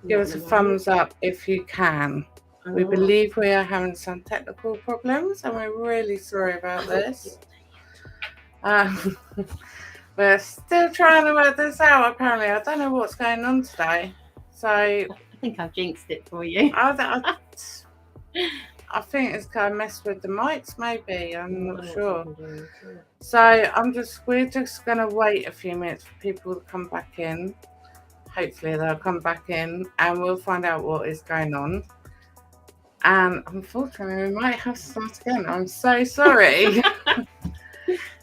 Give us a thumbs up if you can. We believe we are having some technical problems and we're really sorry about this. We're still trying to work this out, apparently. I don't know what's going on today. So I think I've jinxed it for you. I think it's going to mess with the mics, maybe. I'm not sure. So we're just going to wait a few minutes for people to come back in. Hopefully they'll come back in and we'll find out what is going on. And unfortunately, we might have to start again. I'm so sorry.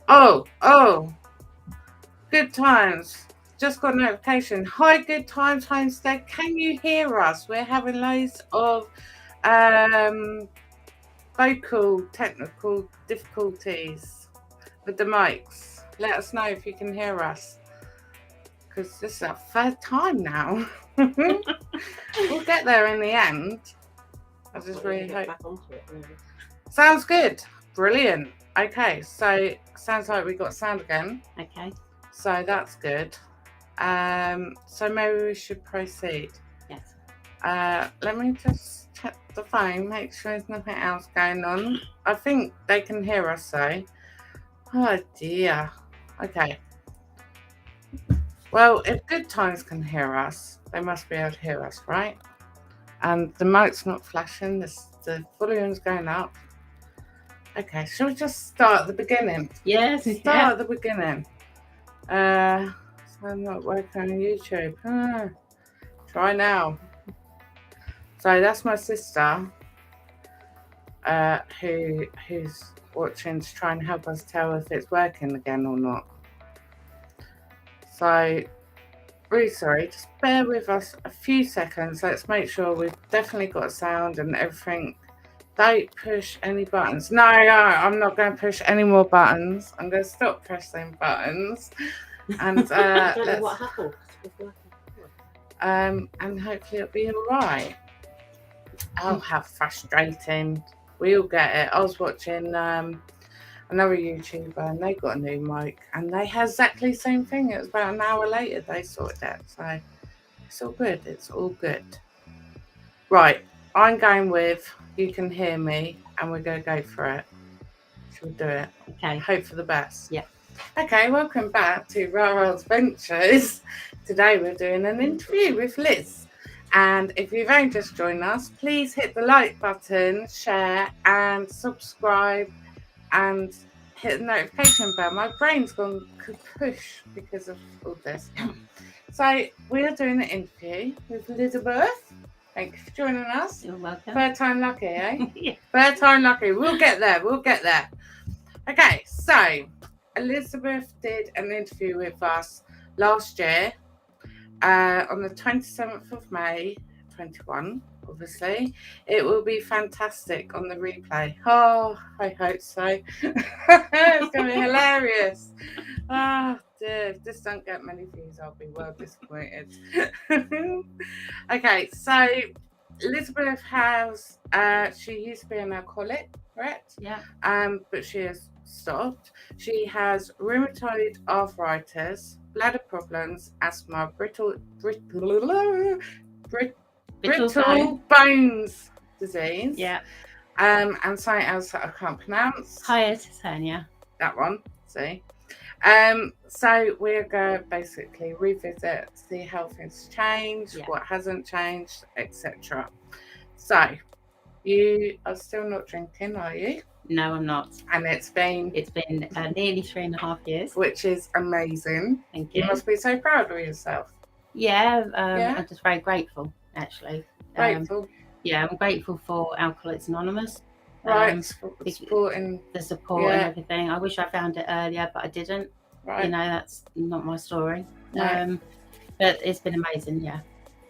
Oh, Good Times. Just got a notification. Hi, Good Times, Homestead. Can you hear us? We're having loads of vocal technical difficulties with the mics. Let us know if you can hear us, because this is our third time now. We'll get there in the end. I just really hope. Sounds good. Brilliant. Okay, so sounds like we got sound again. Okay. So that's good. So maybe we should proceed. Yes. Let me just check the phone, make sure there's nothing else going on. I think they can hear us though. Oh dear. Okay. Well, if Good Times can hear us, they must be able to hear us, right? And the mic's not flashing, the volume's going up. Okay, shall we just start at the beginning? Yes. Start at the beginning. So I'm not working on YouTube. Try now. So that's my sister, who's watching to try and help us tell if it's working again or not. So, really sorry, just bear with us a few seconds. Let's make sure we've definitely got sound and everything. Don't push any buttons. No, I'm not going to push any more buttons. I'm going to stop pressing buttons. And I don't know what happened. And hopefully it'll be all right. Oh, how frustrating. We all get it. I was watching another YouTuber and they got a new mic and they had exactly the same thing. It was about an hour later they sorted it. So it's all good. It's all good. Right. I'm going with you can hear me and we're going to go for it. Shall we do it? Okay. Hope for the best. Yeah. Okay, welcome back to Rara's Ventures. Today we're doing an interview with Liz. And if you've only just joined us, please hit the like button, share and subscribe and hit the notification bell. My brain's gone kapoosh because of all this. So we are doing an interview with Elizabeth. Thank you for joining us. You're welcome. Third time lucky, eh? Yeah. Third time lucky. We'll get there. Okay, so Elizabeth did an interview with us last year on the 27th of May, 21, obviously. It will be fantastic on the replay. Oh, I hope so. It's going to be hilarious. Oh, dear. If this don't get many views, I'll be well disappointed. Okay, so Elizabeth has, she used to be an alcoholic, correct? Yeah. But she has stopped. She has rheumatoid arthritis, bladder problems, asthma, brittle bones disease. Yeah. And something else that I can't pronounce. Hiatus hernia. That one. See. So we're going to basically revisit, see how things change, what hasn't changed, etc. So you are still not drinking, are you? No, I'm not. And it's been nearly 3.5 years. Which is amazing. Thank you. You must be so proud of yourself. Yeah, I'm just very grateful, actually. Grateful? Yeah, I'm grateful for Alcoholics Anonymous. Right, supporting the support and everything. I wish I found it earlier, but I didn't. Right. You know, that's not my story. Right. But it's been amazing, yeah.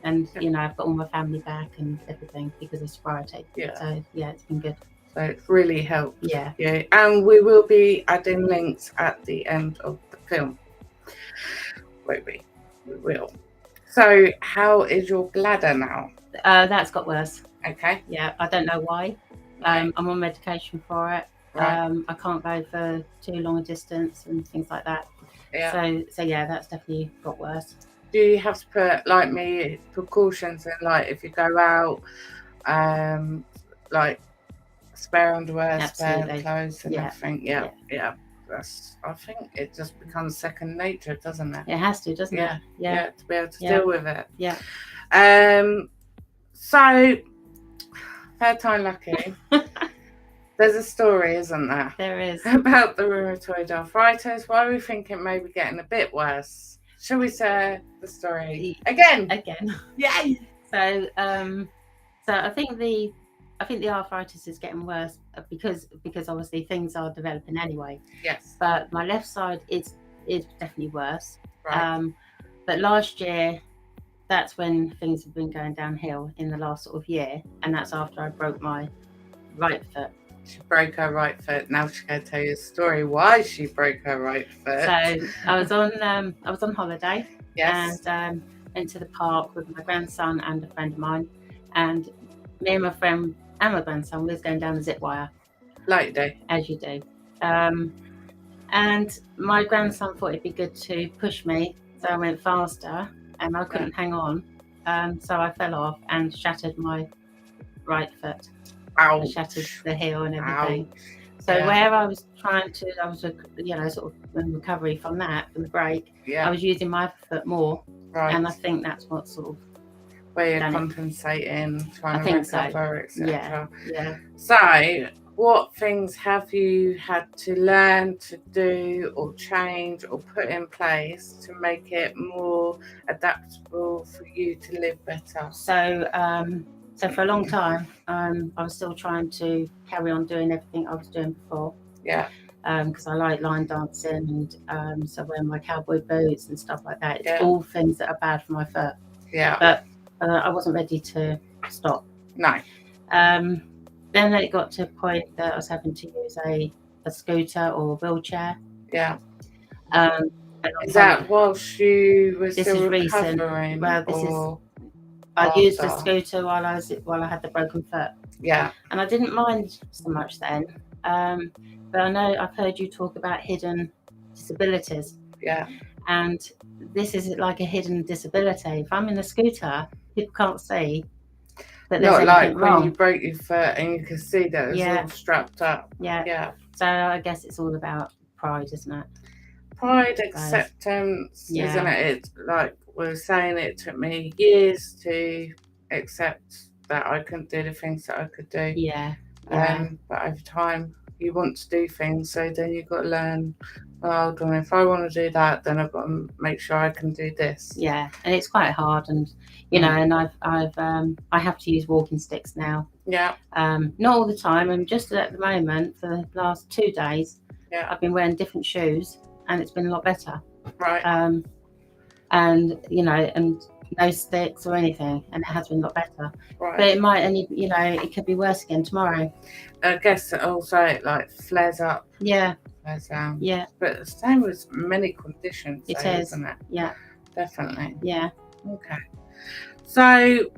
And, you know, I've got all my family back and everything because of sobriety. Yeah. So, yeah, it's been good. So it's really helped. Yeah. Yeah. And we will be adding links at the end of the film. We will. So how is your bladder now? That's got worse. Okay. Yeah, I don't know why. I'm on medication for it. Right. I can't go for too long a distance and things like that. Yeah. So yeah, that's definitely got worse. do you have to put, like me, precautions in, like if you go out, like spare underwear, spare Absolutely. clothes and Yeah. everything? Yeah. That's, I think it just becomes second nature, doesn't it? It has to, doesn't Yeah. it? Yeah, to be able to Yeah. deal with it. Yeah. So third time lucky. There's a story, isn't there? There is. About the rheumatoid arthritis. Why we think it may be getting a bit worse. Shall we say the story again? Yay! So I think the arthritis is getting worse because obviously things are developing anyway. Yes. But my left side is definitely worse. Right. But last year, that's when things have been going downhill in the last sort of year, and that's after I broke my right foot. She broke her right foot. Now she's going to tell you a story why she broke her right foot. So I was on holiday. Yes. And went to the park with my grandson and a friend of mine, and me and my friend and my grandson was going down the zip wire. Like you do. As you do. And my grandson thought it'd be good to push me, so I went faster and I couldn't hang on. So I fell off and shattered my right foot. Ouch. I shattered the heel and everything. Ouch. So where I was sort of in recovery from that, from the break, I was using my foot more. Right. And I think that's what sort of where you're compensating, trying to recover, etc. Yeah. So what things have you had to learn to do or change or put in place to make it more adaptable for you to live better? So for a long time, I was still trying to carry on doing everything I was doing before. Yeah. Because I like line dancing and so wearing my cowboy boots and stuff like that. It's all things that are bad for my foot. Yeah. But I wasn't ready to stop. No. Then it got to a point that I was having to use a scooter or a wheelchair. Yeah. Is that whilst you were still recovering? Well, I used the scooter while I had the broken foot. Yeah. And I didn't mind so much then. But I know I've heard you talk about hidden disabilities. Yeah. And this is like a hidden disability. If I'm in a scooter, people can't see that there's anything anything wrong. When you broke your foot and you can see that it's all strapped up. Yeah. So I guess it's all about pride, isn't it? Pride, acceptance, isn't it? It's like we were saying, it took me years to accept that I couldn't do the things that I could do. Yeah. But over time, you want to do things, so then you've got to learn, hold on, if I want to do that, then I've got to make sure I can do this. Yeah, and it's quite hard, and you know, and I have to use walking sticks now. Yeah. Not all the time, and just at the moment, for the last 2 days, I've been wearing different shoes, and it's been a lot better. Right. And you know, and no sticks or anything, and it has been a lot better. Right. But it might, and you know, it could be worse again tomorrow. I guess also it like flares up. Yeah. Flares down. Yeah. But the same with many conditions, it is, isn't it? Yeah. Definitely. Yeah. Okay. So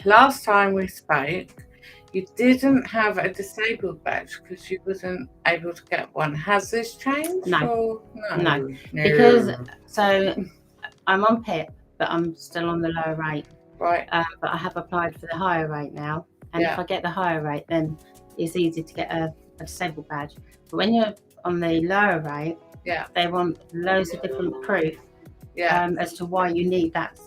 last time we spoke, you didn't have a disabled badge because you wasn't able to get one. Has this changed? No. No. Because so I'm on PIP, but I'm still on the lower rate. Right. But I have applied for the higher rate now, and if I get the higher rate, then it's easy to get a disabled badge. But when you're on the lower rate, they want loads of different proof as to why you need that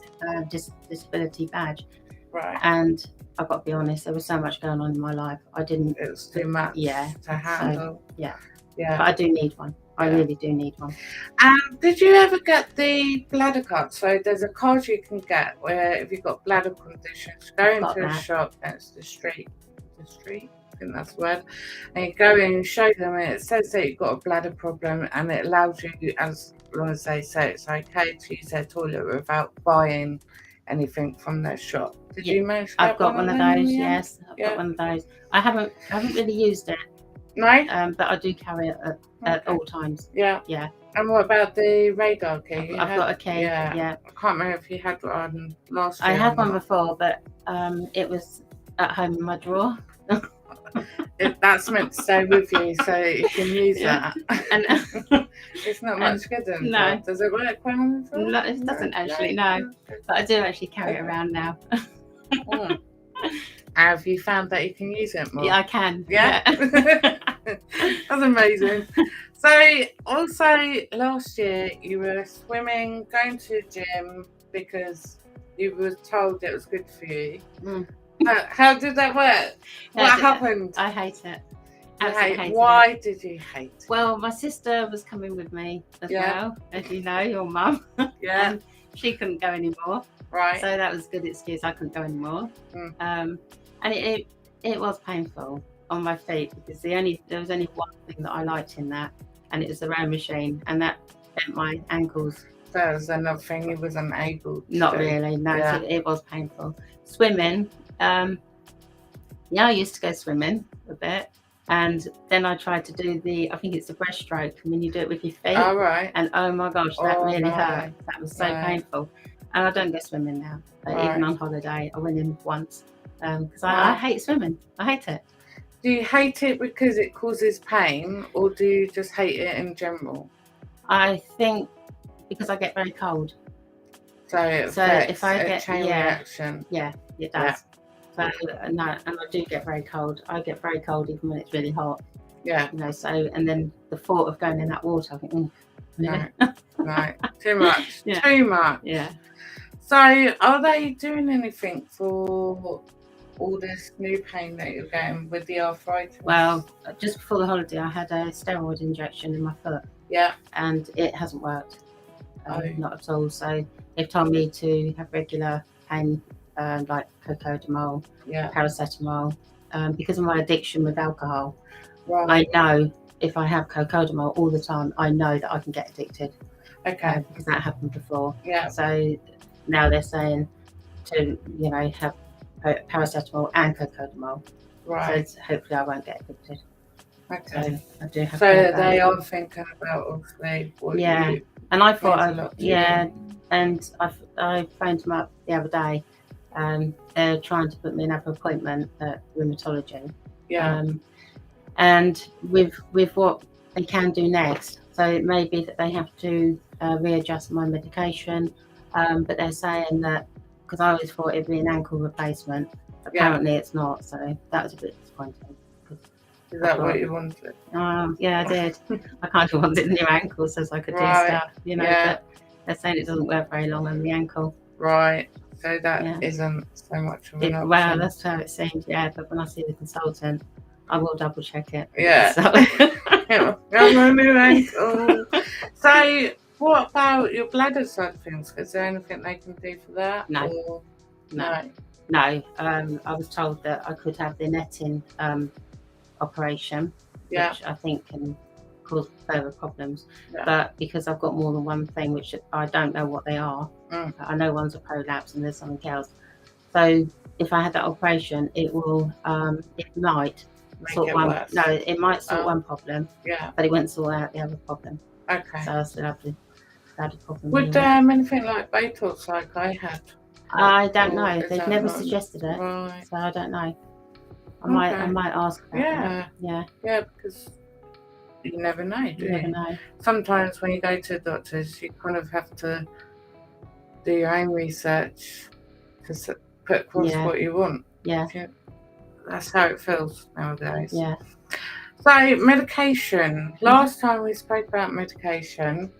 disability badge. Right. And I've got to be honest, there was so much going on in my life. It was too much to handle. So, yeah. But I do need one. I really do need one. Did you ever get the bladder card? So there's a card you can get where if you've got bladder conditions, go into a shop, and it's the street, I think that's the word, and you go in and show them, and it says that you've got a bladder problem, and it allows you, as long as they say it's okay, to use their toilet without buying anything from their shop. Did you manage to get I've got one of those, yes. I've got one of those. I haven't really used it. No? But I do carry it at all times. Yeah. Yeah. And what about the radar key? I've got a key. Yeah. I can't remember if you had one last year. I had one before, but it was at home in my drawer. That's meant to stay with you so you can use that. And it's not much good in no. Does it work well on the No, it doesn't actually, no. But I do actually carry it around now. Have you found that you can use it more? Yeah, I can. Yeah. That's amazing. So also last year you were swimming, going to the gym because you were told it was good for you. How did that work? What happened? I hate it. Why did you hate it? Well, my sister was coming with me as well, as you know, your mum. Yeah. And she couldn't go anymore. Right. So that was a good excuse. I couldn't go anymore. And it was painful on my feet because there was only one thing that I liked in that, and it was the row machine, and that bent my ankles. That was another thing you wasn't able to Not do. really, no. Yeah. It was painful. Swimming, I used to go swimming a bit, and then I tried to do I think it's the breaststroke when you do it with your feet. Oh, right. And oh my gosh, that really hurt. That was so painful. And I don't go swimming now. Even on holiday, I went in once because I hate swimming. I hate it. Do you hate it because it causes pain, or do you just hate it in general? I think because I get very cold. So if I get a chain reaction. Yeah, it does. Yeah. So no, and I do get very cold. I get very cold even when it's really hot. Yeah. You know, so and then the thought of going in that water, I think, no, too much. Yeah. Too much. Yeah. So are they doing anything for all this new pain that you're getting with the arthritis? Well, just before the holiday, I had a steroid injection in my foot. Yeah. And it hasn't worked. Not at all. So they've told me to have regular pain, like cocodamol, paracetamol, because of my addiction with alcohol. Right. I know if I have cocodamol all the time, I know that I can get addicted. Okay. Because that happened before. Yeah. So now they're saying to, have paracetamol and cocodamol. Right. So hopefully I won't get addicted. Okay. So I do have. So they are thinking about obviously what you. And I thought, and I phoned them up the other day. They're trying to put me in an appointment at rheumatology. Yeah. And with what they can do next, so it may be that they have to readjust my medication. But they're saying that because I always thought it'd be an ankle replacement. Apparently it's not. So that was a bit disappointing. Is that what you wanted? Yeah, I did. I kind of wanted new ankles so I could do stuff, but they're saying it doesn't work very long on the ankle. Right. So that isn't so much of an option. Well, that's how it seems, but when I see the consultant, I will double check it. Yeah. So. My new ankle. So what about your bladder side of things? Is there anything they can do for that? No. Or... No. I was told that I could have the netting operation, which I think can cause further problems. But because I've got more than one thing, which I don't know what they are, I know one's a prolapse and there's something else. So if I had that operation, it will, it might sort one. Worse. No, it might sort one problem. Yeah. But it won't sort out the other problem. Okay. So I still have to have a problem. Would anything like Botox, like I had? I don't know. They've never suggested it, so I don't know. I might ask about that. Yeah, because you never know, do you? Never know. Sometimes when you go to doctors, you kind of have to do your own research to put across what you want. Yeah. That's how it feels nowadays. Yeah. So, medication. Last time we spoke about medication,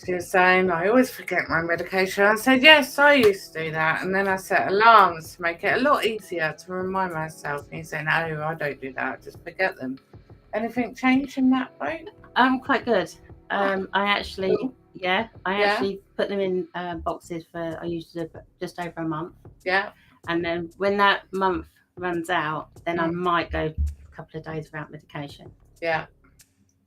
she was saying, I always forget my medication. I said, yes, I used to do that. And then I set alarms to make it a lot easier to remind myself. And you say, no, I don't do that. I just forget them. Anything changed in that boat? Quite good. I actually put them in boxes for, I used to do just over a month. Yeah. And then when that month runs out, then I might go a couple of days without medication. Yeah.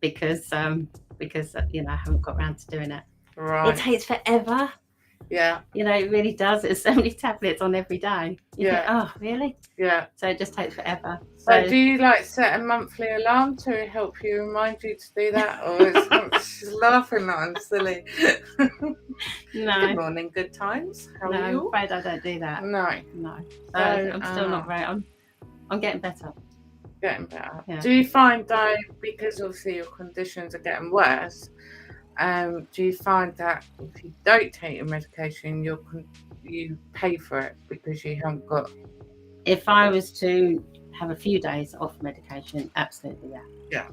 Because I haven't got around to doing it. Right. It takes forever. Yeah. It really does. There's so many tablets on every day. You think, oh, really? Yeah. So it just takes forever. So do you set a monthly alarm to help you remind you to do that? Or she's laughing that I'm silly. No. Good morning, good times. How are you? I'm afraid I don't do that. No. So I'm still not very. I'm getting better. Getting better. Yeah. Do you find though, because obviously your conditions are getting worse, do you find that if you don't take your medication, you pay for it because you haven't got? If I was to have a few days off medication, absolutely, Yeah.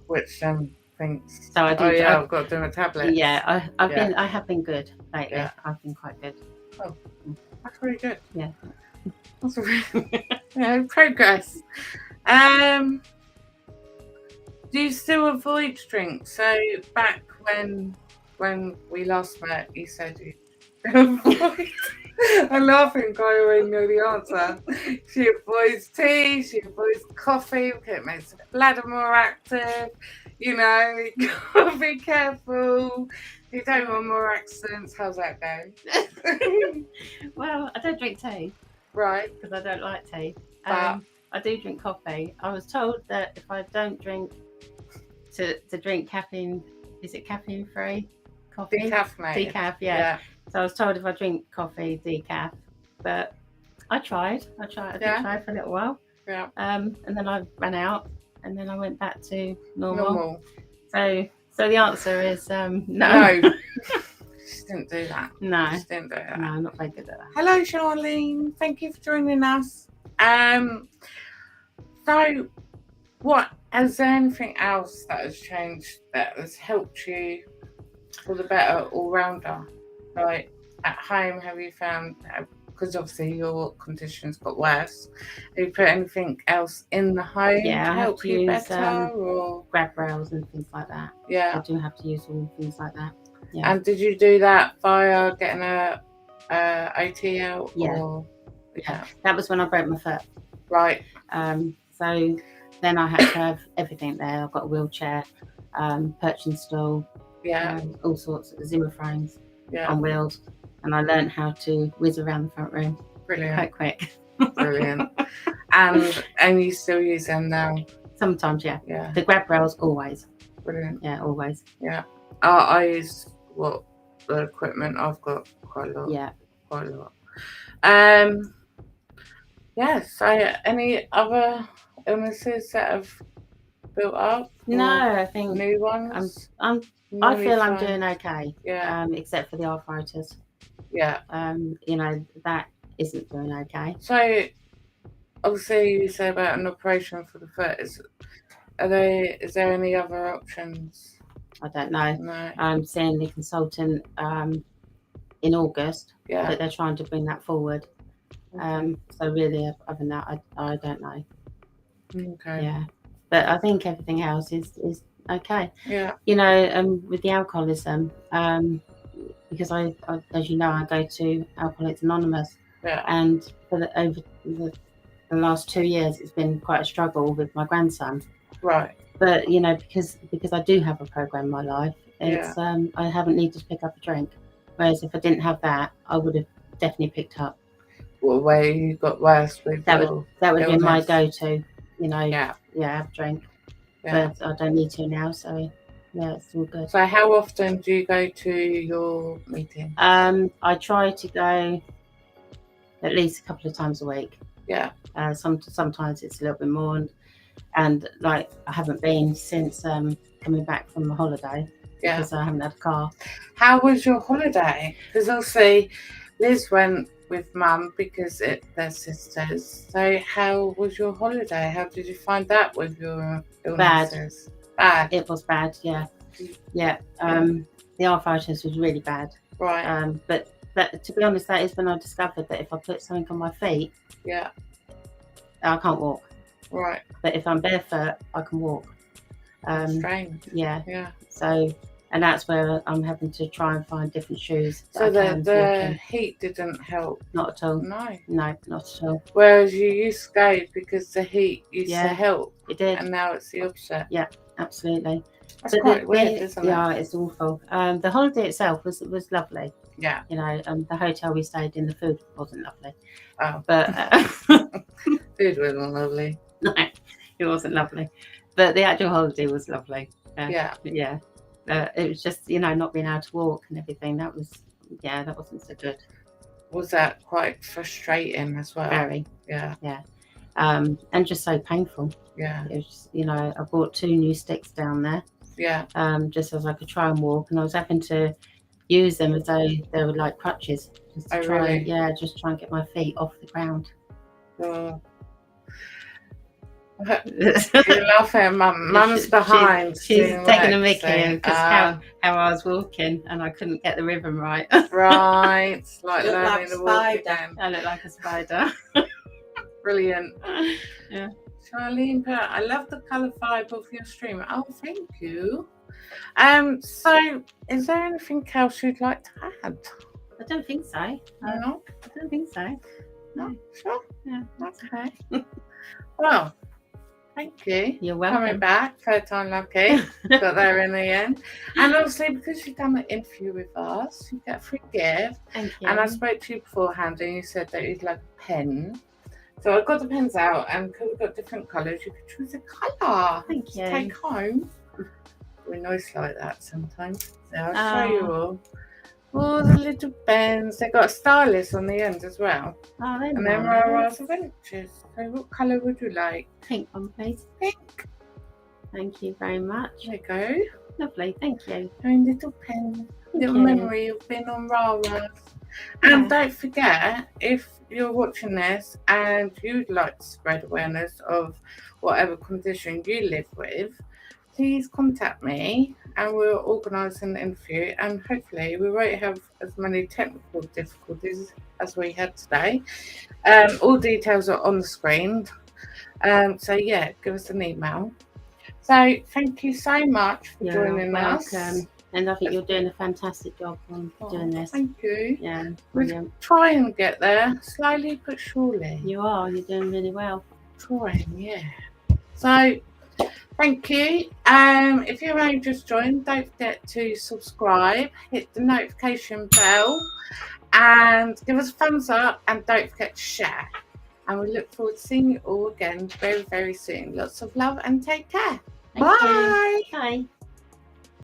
Which thinks. So I do. Oh yeah, I've got to do my tablets. Yeah, I have been good lately. Yeah. I've been quite good. Oh, that's really good. Yeah. That's really progress. Do you still avoid drinks? So back when we last met, you said you avoid. I'm laughing, I already know the answer. She avoids tea, she avoids coffee because it makes the bladder more active. You know, you gotta be careful. You don't want more accidents. How's that going? Well, I don't drink tea. Right. Because I don't like tea. I do drink coffee. I was told that if I don't drink to drink caffeine, is it caffeine free coffee? Decaffeinated. Decaf, yeah. So I was told if I drink coffee, decaf. But I tried. I did try for a little while. Yeah. And then I ran out, and then I went back to normal. So the answer is no. No. She didn't do that. No. She didn't do that. No, I'm not very good at that. Hello, Charlene. Thank you for joining us. So, what has there anything else that has changed that has helped you for the better all rounder? Like at home, have you found, because obviously your conditions got worse, have you put anything else in the home to help you better? Or grab rails and things like that. Yeah. I do have to use all things like that. Yeah. And did you do that via getting a OTL? Yeah. Or, yeah. That was when I broke my foot. Right. So then I had to have everything there. I've got a wheelchair, perching stool, all sorts of Zimmer frames on wheels, and I learned how to whiz around the front room. Brilliant. Quite quick. Brilliant. And you still use them now? Sometimes, yeah. Yeah. The grab rails, always. Brilliant. Yeah, always. Yeah. I use the equipment I've got quite a lot. Yeah. Quite a lot. Yeah, so any other illnesses that have built up? No, I think new ones. I feel I'm doing okay. Yeah. Except for the arthritis. Yeah. That isn't doing okay. So obviously you say about an operation for the foot. Is there any other options? I don't know. No. I'm seeing the consultant in August. Yeah. But they're trying to bring that forward. Okay. So really, other than that, I don't know. Okay. Yeah. But I think everything else is okay. Yeah. With the alcoholism, because I as you know, I go to Alcoholics Anonymous. Yeah. And over the last 2 years, it's been quite a struggle with my grandson. Right. But because I do have a program in my life, it's I haven't needed to pick up a drink. Whereas if I didn't have that, I would have definitely picked up. What way you got worse with that would be my go-to. Yeah. Have a drink. Yeah. But I don't need to now, so yeah, it's all good. So how often do you go to your meeting? I try to go at least a couple of times a week. Yeah. Sometimes it's a little bit more, and like I haven't been since coming back from the holiday because I haven't had a car. How was your holiday? Because obviously Liz went with Mum because they're sisters. So how was your holiday? How did you find that with your illnesses? Bad. It was bad. Yeah. The arthritis was really bad. Right. But to be honest, that is when I discovered that if I put something on my feet, I can't walk. Right. But if I'm barefoot, I can walk. Strange. Yeah. Yeah. So, and that's where I'm having to try and find different shoes. So the heat didn't help? Not at all. No, not at all. Whereas you used to go because the heat used to help. It did. And now it's the opposite. Yeah, absolutely. That's quite weird, isn't it? Yeah, it's awful. The holiday itself was lovely. Yeah. The hotel we stayed in, the food wasn't lovely. Oh. But food wasn't lovely. No, it wasn't lovely. But the actual holiday was lovely. Yeah. It was just, not being able to walk and everything. That wasn't so good. Was that quite frustrating as well? Very. Yeah. Yeah. and just so painful. Yeah. It was just, you know, I bought 2 new sticks down there. Yeah. Just as I could try and walk, and I was having to use them as though they were like crutches, just to try, really? yeah, just try and get my feet off the ground. Oh. You love her, Mum's behind. She's taking a mickey because how I was walking and I couldn't get the rhythm right. Right, like learning to walk again. I look like a spider. Brilliant. Yeah. Charlene, I love the colour vibe of your stream. Oh, thank you. So is there anything else you'd like to add? I don't think so. No? I don't think so. No? Sure? Yeah. Okay. Well, thank you. You're welcome. Coming back, third time lucky. Got there in the end. And obviously, because you've done the interview with us, you get a free gift. Thank you. And I spoke to you beforehand and you said that you'd like a pen. So I got the pens out, and because we've got different colours, you could choose a colour. Thank you. To take home. We're nice like that sometimes. So I'll show you all. All the little pens. They've got a stylus on the end as well. Oh, they're and then Rara's Adventures. So what colour would you like? Pink one, please. Pink. Thank you very much. There you go. Lovely, thank you. Own little pen. Little memory of being on Rara's. And don't forget, if you're watching this and you'd like to spread awareness of whatever condition you live with, please contact me and we'll organise an interview, and hopefully we won't have as many technical difficulties as we had today. All details are on the screen. So yeah, give us an email. So thank you so much for joining us. And I think you're doing a fantastic job on doing this. Thank you. Yeah, we're trying to get there, slowly but surely. You are. You're doing really well. Trying, yeah. So, thank you. If you've only just joined, don't forget to subscribe, hit the notification bell, and give us a thumbs up, and don't forget to share. And we look forward to seeing you all again very, very soon. Lots of love and take care. Thank you. Bye.